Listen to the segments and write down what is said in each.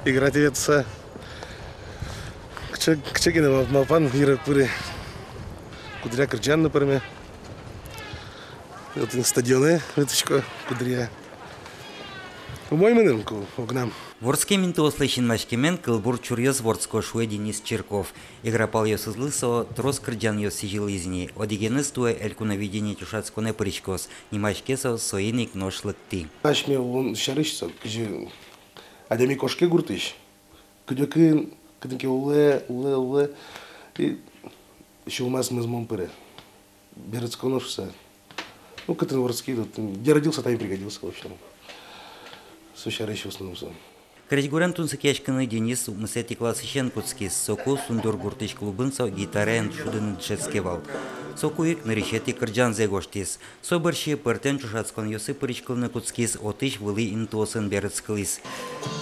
играть это к чекину мапан играть пури кудря Кырджан, например. Вот стадионы выточка кудря. По-моему, нынку огнам. Ворске минтослышин машкемен кылбур чурьез ворско шуэ Денис Черков. Игра пал йос излысо, трос Кырджан йос сижил изни. Одигенес туэ элькуна видение чушацко не причкос. Нимашкесо соиник ношлыкти. Наш мне он шарышся, кже адеми кошке гуртыш. Кдёкын кдынке уле и еще у нас мы с мампыры. Берецко ношся. Ну, кытын ворский тут. Где родился, там и пригодился, в общем. Сущарыш в основном. Кречгурен тунсыкешканы Денис мысети классичен куцкис. Соку сундур гуртыш клубынса гитарен шудын дшецкевал. Соку ик наришети Кырджан зегоштис. Соборщи пыртен чушацкан йосы пыричкылны куцкис отыш вылы интосын берецкылис.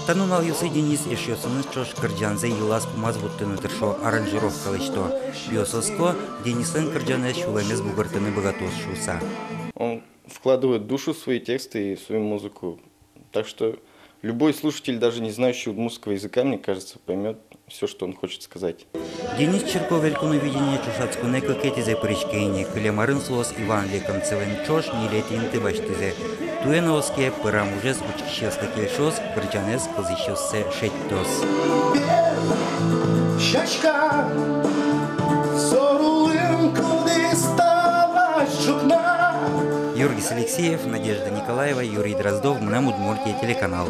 Танунал йосы Денис еш йосыныз чош Кырджанзе елас пумаз буттыны тыршо аранжировкалышто. Йососко Денисен Кырджане шулемез бугартыны богатос шуса. Он вкладывает душу в свои тексты и в свою музыку. Так что любой слушатель, даже не знающий удмуртского языка, мне кажется, поймет все, что он хочет сказать. Денис Черков великоно видение чушацку не кокети за причкейни, клемарын слос Иван Леком цевен чош не летин ты баштызе. Туеновске пырам ужес учащес такельшос, Кырджанес козищессе шеттос. Щачка, сорулым куды стала жукна. Юргис Алексеев, Надежда Николаева, Юрий Дроздов, Мнем Удмуртия, телеканал.